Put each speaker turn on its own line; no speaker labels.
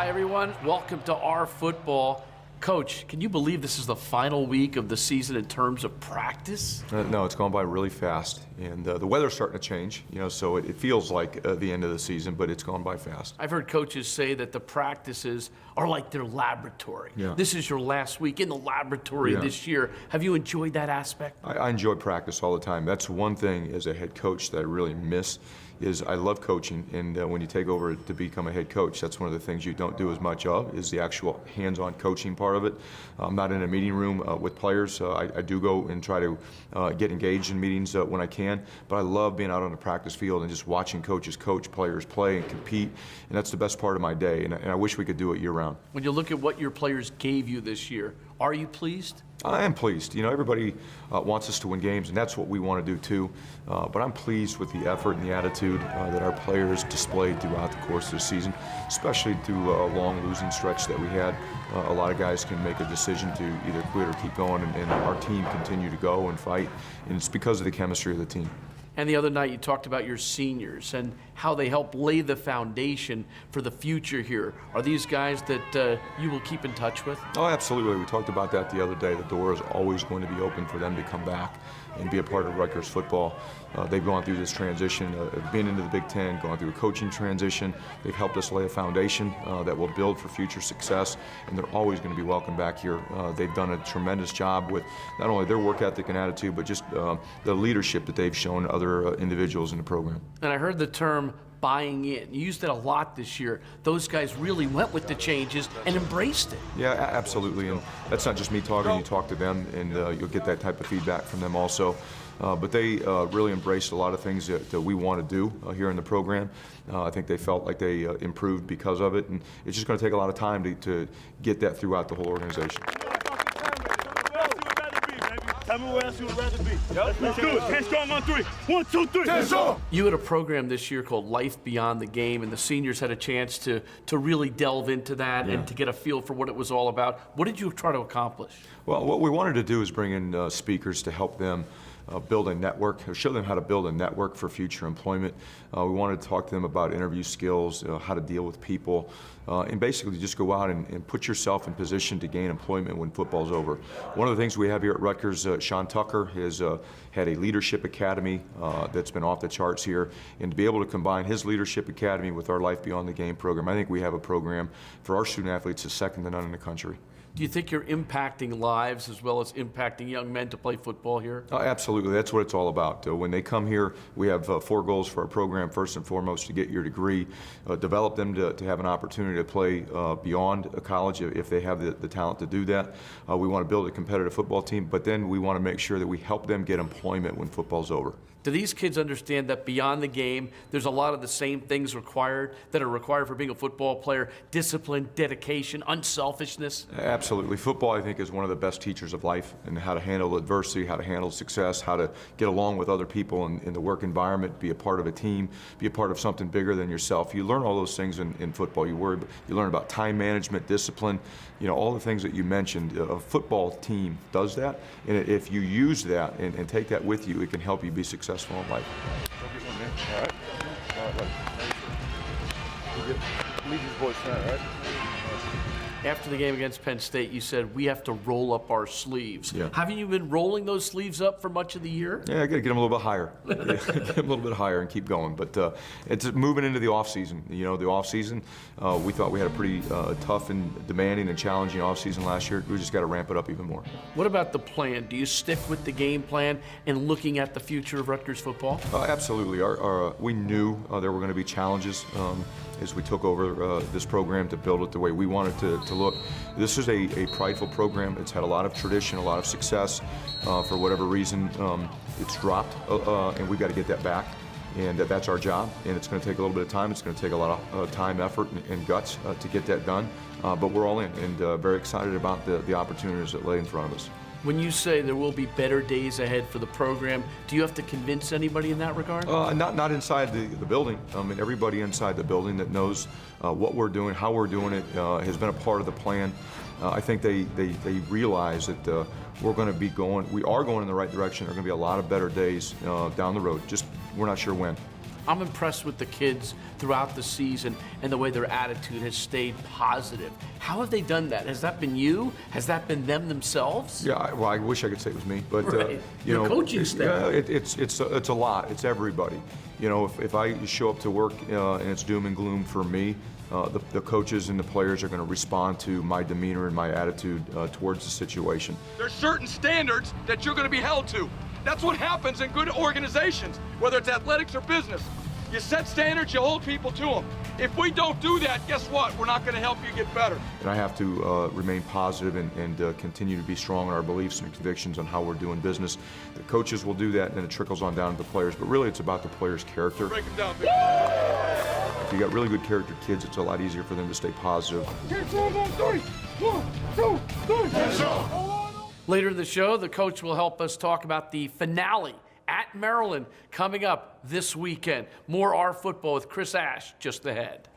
Hi, everyone. Welcome to Our Football. Coach, can you believe this is the final week of the season in terms of practice?
No, it's gone by really fast, and the weather's starting to change, so it feels like the end of the season, but it's gone by fast.
I've heard coaches say that the practices are like their laboratory.
Yeah.
This is your last week in the laboratory this year. Have you enjoyed that aspect?
I enjoy practice all the time. That's one thing as a head coach that I really miss. Is I love coaching, and when you take over to become a head coach, that's one of the things you don't do as much of, is the actual hands-on coaching part of it. I'm not in a meeting room with players. I do go and try to get engaged in meetings when I can, but I love being out on the practice field and just watching coaches coach, players play and compete, and that's the best part of my day, and I wish we could do it year-round.
When you look at what your players gave you this year, are you pleased?
I am pleased. Everybody wants us to win games, and that's what we want to do too. But I'm pleased with the effort and the attitude that our players displayed throughout the course of the season, especially through a long losing stretch that we had. A lot of guys can make a decision to either quit or keep going, and our team continue to go and fight, and it's because of the chemistry of the team.
And the other night you talked about your seniors and how they help lay the foundation for the future here. Are these guys that you will keep in touch with?
Oh, absolutely. We talked about that the other day. The door is always going to be open for them to come back and be a part of Rutgers football. They've gone through this transition, been into the Big Ten, gone through a coaching transition. They've helped us lay a foundation that will build for future success, and they're always going to be welcome back here. They've done a tremendous job with not only their work ethic and attitude, but just the leadership that they've shown other individuals in the program.
And I heard the term buying in. You used it a lot this year. Those guys really went with the changes and embraced it.
Yeah, absolutely, and that's not just me talking. You talk to them, and you'll get that type of feedback from them also. But they really embraced a lot of things that we want to do here in the program. I think they felt like they improved because of it, and it's just going to take a lot of time to get that throughout the whole organization.
Tell me where else you would rather be. Let's do it. 10 strong on 3. 1, 2, 3. 10 strong.
You had a program this year called Life Beyond the Game, and the seniors had a chance to really delve into that and to get a feel for what it was all about. What did you try to accomplish?
Well, what we wanted to do is bring in speakers to help them build a network, show them how to build a network for future employment. We wanted to talk to them about interview skills, how to deal with people, and basically just go out and put yourself in position to gain employment when football's over. One of the things we have here at Rutgers, Sean Tucker has had a leadership academy that's been off the charts here, and to be able to combine his leadership academy with our Life Beyond the Game program, I think we have a program for our student athletes that's second to none in the country.
Do you think you're impacting lives as well as impacting young men to play football here?
Absolutely. That's what it's all about. When they come here, we have 4 goals for our program. First and foremost, to get your degree, develop them to have an opportunity to play beyond college if they have the talent to do that. We want to build a competitive football team, but then we want to make sure that we help them get employment when football's over.
Do these kids understand that beyond the game, there's a lot of the same things required that are required for being a football player? Discipline, dedication, unselfishness?
Absolutely. Football, I think, is one of the best teachers of life, and how to handle adversity, how to handle success, how to get along with other people in the work environment, be a part of a team, be a part of something bigger than yourself. You learn all those things in football. You learn about time management, discipline, all the things that you mentioned. A football team does that, and if you use that and take that with you, it can help you be successful in life.
All right. Leave these boys tonight, all right?
After the game against Penn State, you said we have to roll up our sleeves.
Yeah.
Haven't you been rolling those sleeves up for much of the year?
Yeah, I got to get them a little bit higher. Get them a little bit higher and keep going. But it's moving into the off season. The off season, we thought we had a pretty tough and demanding and challenging off season last year. We just got to ramp it up even more.
What about the plan? Do you stick with the game plan and looking at the future of Rutgers football?
Absolutely. We knew there were going to be challenges as we took over this program to build it the way we wanted to look. This is a prideful program. It's had a lot of tradition, a lot of success. For whatever reason, it's dropped, and we've got to get that back. And that's our job, and it's going to take a little bit of time. It's going to take a lot of time, effort, and guts to get that done. But we're all in, and very excited about the opportunities that lay in front of us.
When you say there will be better days ahead for the program, do you have to convince anybody in that regard?
Not inside the building. I mean, everybody inside the building that knows what we're doing, how we're doing it, has been a part of the plan. I think they realize that we are going in the right direction. There are going to be a lot of better days down the road. Just we're not sure when.
I'm impressed with the kids throughout the season and the way their attitude has stayed positive. How have they done that? Has that been you? Has that been them themselves?
Yeah, well, I wish I could say it was me, but
Right.
you
Your
know,
coaching staff.
it's a lot. It's everybody. You know, if I show up to work and it's doom and gloom for me, the coaches and the players are going to respond to my demeanor and my attitude towards the situation.
There's certain standards that you're going to be held to. That's what happens in good organizations, whether it's athletics or business. You set standards, you hold people to them. If we don't do that, guess what? We're not going to help you get better.
And I have to remain positive and continue to be strong in our beliefs and convictions on how we're doing business. The coaches will do that, and then it trickles on down to the players. But really, it's about the players' character.
Break them down, big.
If you got really good character kids, it's a lot easier for them to stay positive.
10 strong on 3. 1, 2, 3. 10 strong.
Later in the show, the coach will help us talk about the finale at Maryland coming up this weekend. More R Football with Chris Ash just ahead.